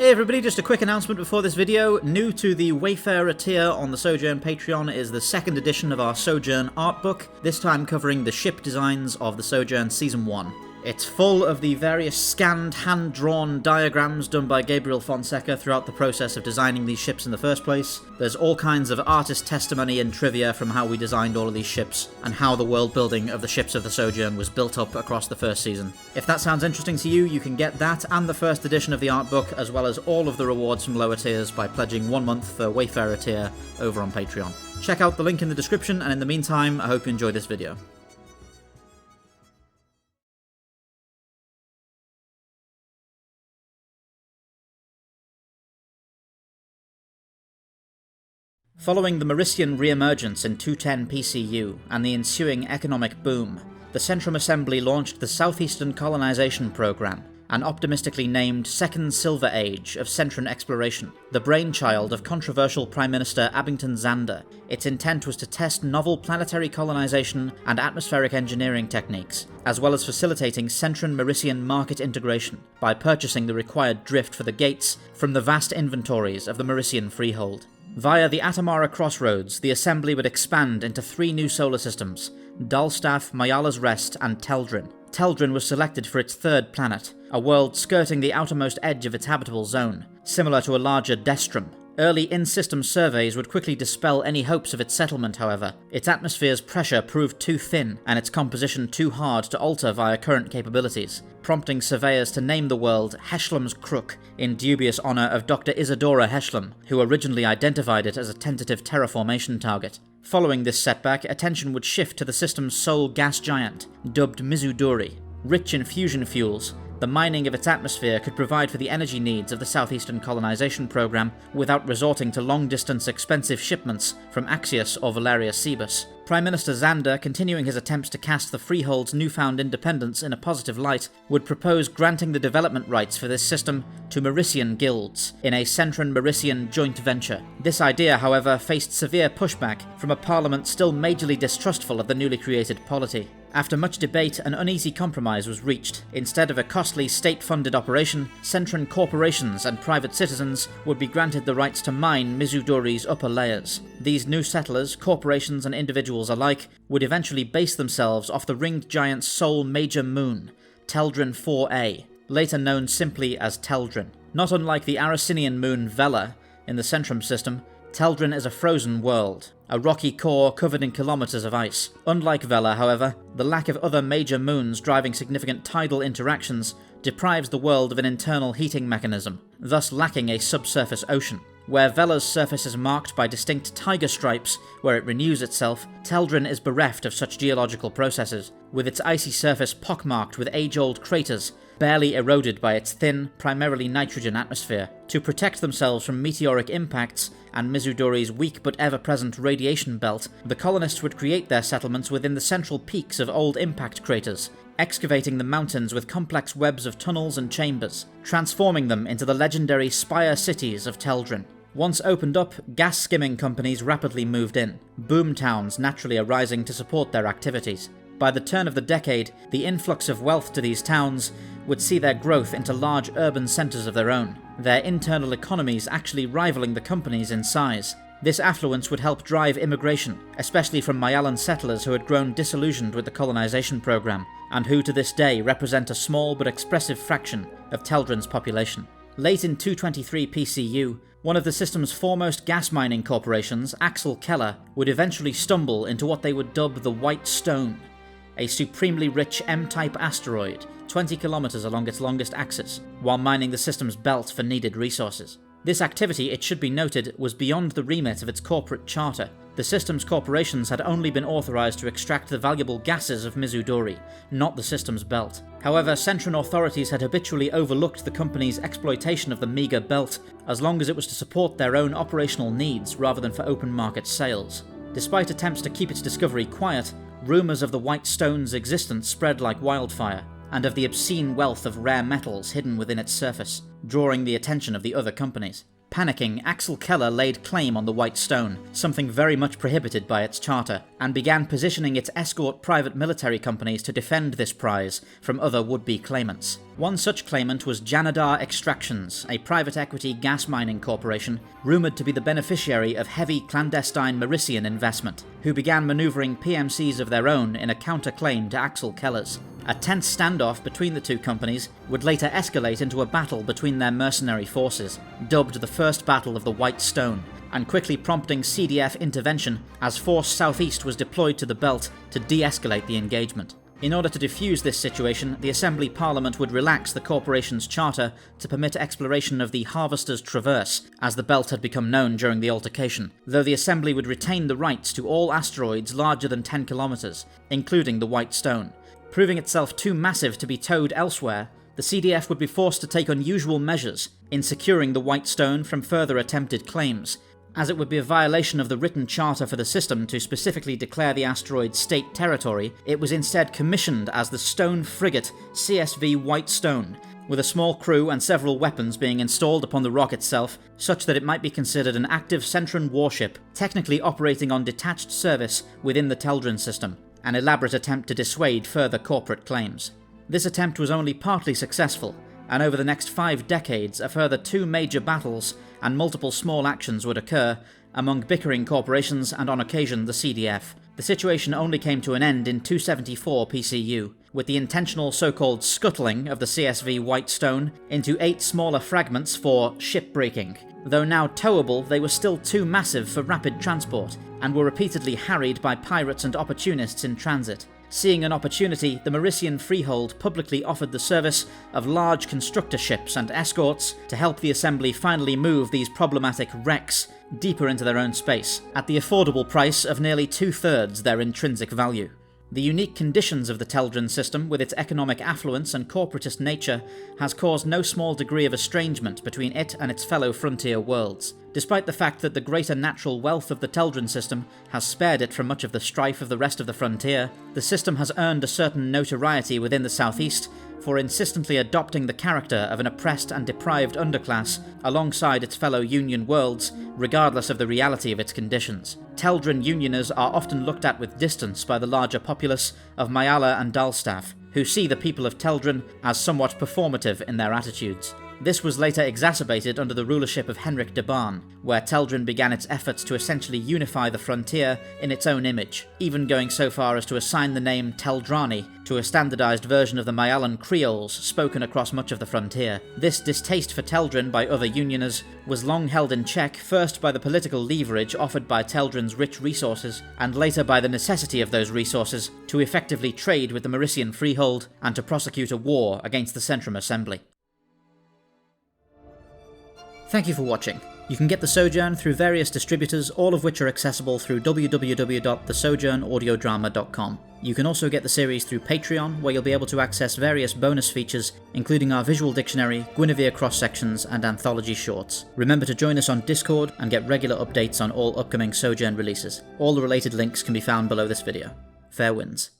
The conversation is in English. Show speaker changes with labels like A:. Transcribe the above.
A: Hey everybody, just a quick announcement before this video. New to the Wayfarer tier on the Sojourn Patreon is the second edition of our Sojourn art book, this time covering the ship designs of the Sojourn Season 1. It's full of the various scanned, hand-drawn diagrams done by Gabriel Fonseca throughout the process of designing these ships in the first place. There's all kinds of artist testimony and trivia from how we designed all of these ships, and how the world building of the ships of the Sojourn was built up across the first season. If that sounds interesting to you, you can get that and the first edition of the art book, as well as all of the rewards from lower tiers by pledging 1 month for Wayfarer tier over on Patreon. Check out the link in the description, and in the meantime, I hope you enjoy this video. Following the Mauritian re-emergence in 210 PCU and the ensuing economic boom, the Centran Assembly launched the Southeastern colonization program, an optimistically named Second Silver Age of Centran exploration. The brainchild of controversial Prime Minister Abington Zander, its intent was to test novel planetary colonization and atmospheric engineering techniques, as well as facilitating Centran-Mauritian market integration by purchasing the required drift for the gates from the vast inventories of the Mauritian freehold. Via the Atamara Crossroads, the Assembly would expand into 3 new solar systems, Dalstaff, Mayala's Rest, and Teldrin. Teldrin was selected for its 3rd planet, a world skirting the outermost edge of its habitable zone, similar to a larger Destrum. Early in-system surveys would quickly dispel any hopes of its settlement, however. Its atmosphere's pressure proved too thin, and its composition too hard to alter via current capabilities, prompting surveyors to name the world Heshlam's Crook, in dubious honour of Dr. Isadora Heshlam, who originally identified it as a tentative terraformation target. Following this setback, attention would shift to the system's sole gas giant, dubbed Mizudori. Rich in fusion fuels, the mining of its atmosphere could provide for the energy needs of the Southeastern colonization program without resorting to long-distance expensive shipments from Axios or Valeria Cebus. Prime Minister Zander, continuing his attempts to cast the freehold's newfound independence in a positive light, would propose granting the development rights for this system to Mauritian guilds in a Centran-Mauritian joint venture. This idea, however, faced severe pushback from a parliament still majorly distrustful of the newly created polity. After much debate, an uneasy compromise was reached. Instead of a costly state-funded operation, Centran corporations and private citizens would be granted the rights to mine Mizudori's upper layers. These new settlers, corporations and individuals alike, would eventually base themselves off the ringed giant's sole major moon, Teldrin 4A, later known simply as Teldrin. Not unlike the Aracinian moon Vela in the Centran system, Teldrin is a frozen world, a rocky core covered in kilometers of ice. Unlike Vela, however, the lack of other major moons driving significant tidal interactions deprives the world of an internal heating mechanism, thus lacking a subsurface ocean. Where Vela's surface is marked by distinct tiger stripes where it renews itself, Teldrin is bereft of such geological processes, with its icy surface pockmarked with age-old craters, barely eroded by its thin, primarily nitrogen atmosphere. To protect themselves from meteoric impacts and Mizudori's weak but ever-present radiation belt, the colonists would create their settlements within the central peaks of old impact craters, excavating the mountains with complex webs of tunnels and chambers, transforming them into the legendary spire cities of Teldrin. Once opened up, gas skimming companies rapidly moved in, boom towns naturally arising to support their activities. By the turn of the decade, the influx of wealth to these towns would see their growth into large urban centres of their own, their internal economies actually rivaling the companies in size. This affluence would help drive immigration, especially from Mayalan settlers who had grown disillusioned with the colonization program, and who to this day represent a small but expressive fraction of Teldrin's population. Late in 223 PCU, one of the system's foremost gas mining corporations, Axel Keller, would eventually stumble into what they would dub the White Stone, a supremely rich M-type asteroid 20 kilometers along its longest axis, while mining the system's belt for needed resources. This activity, it should be noted, was beyond the remit of its corporate charter. The system's corporations had only been authorized to extract the valuable gases of Mizudori, not the system's belt. However, Centran authorities had habitually overlooked the company's exploitation of the meager belt, as long as it was to support their own operational needs rather than for open market sales. Despite attempts to keep its discovery quiet, rumors of the White Stone's existence spread like wildfire, and of the obscene wealth of rare metals hidden within its surface, drawing the attention of the other companies. Panicking, Axel Keller laid claim on the White Stone, something very much prohibited by its charter, and began positioning its escort private military companies to defend this prize from other would-be claimants. One such claimant was Janadar Extractions, a private equity gas mining corporation rumoured to be the beneficiary of heavy clandestine Mauritian investment, who began manoeuvring PMCs of their own in a counterclaim to Axel Keller's. A tense standoff between the two companies would later escalate into a battle between their mercenary forces, dubbed the First Battle of the White Stone, and quickly prompting CDF intervention as Force Southeast was deployed to the belt to de-escalate the engagement. In order to defuse this situation, the Assembly Parliament would relax the corporation's charter to permit exploration of the Harvester's Traverse, as the belt had become known during the altercation, though the Assembly would retain the rights to all asteroids larger than 10 kilometers, including the White Stone. Proving itself too massive to be towed elsewhere, the CDF would be forced to take unusual measures in securing the White Stone from further attempted claims, as it would be a violation of the written charter for the system to specifically declare the asteroid state territory. It was instead commissioned as the Stone Frigate CSV White Stone, with a small crew and several weapons being installed upon the rock itself, such that it might be considered an active Centran warship, technically operating on detached service within the Teldrin system, an elaborate attempt to dissuade further corporate claims. This attempt was only partly successful, and over the next 5 decades a further 2 major battles and multiple small actions would occur among bickering corporations and on occasion the CDF. The situation only came to an end in 274 PCU, with the intentional so-called scuttling of the CSV White Stone into 8 smaller fragments for shipbreaking. Though now towable, they were still too massive for rapid transport, and were repeatedly harried by pirates and opportunists in transit. Seeing an opportunity, the Mauritian Freehold publicly offered the service of large constructor ships and escorts to help the Assembly finally move these problematic wrecks deeper into their own space, at the affordable price of nearly 2/3 their intrinsic value. The unique conditions of the Teldrin system, with its economic affluence and corporatist nature, has caused no small degree of estrangement between it and its fellow frontier worlds. Despite the fact that the greater natural wealth of the Teldrin system has spared it from much of the strife of the rest of the frontier, the system has earned a certain notoriety within the Southeast for insistently adopting the character of an oppressed and deprived underclass alongside its fellow Union worlds, regardless of the reality of its conditions. Teldrin Unioners are often looked at with distance by the larger populace of Mayala and Dalstaff, who see the people of Teldrin as somewhat performative in their attitudes. This was later exacerbated under the rulership of Henrik de Barn, where Teldrin began its efforts to essentially unify the frontier in its own image, even going so far as to assign the name Teldrani to a standardized version of the Mayalan Creoles spoken across much of the frontier. This distaste for Teldrin by other Unioners was long held in check, first by the political leverage offered by Teldrin's rich resources, and later by the necessity of those resources to effectively trade with the Mauritian Freehold and to prosecute a war against the Centran Assembly. Thank you for watching. You can get the Sojourn through various distributors, all of which are accessible through www.thesojournaudiodrama.com. You can also get the series through Patreon, where you'll be able to access various bonus features, including our visual dictionary, Guinevere cross-sections, and anthology shorts. Remember to join us on Discord and get regular updates on all upcoming Sojourn releases. All the related links can be found below this video. Fair winds.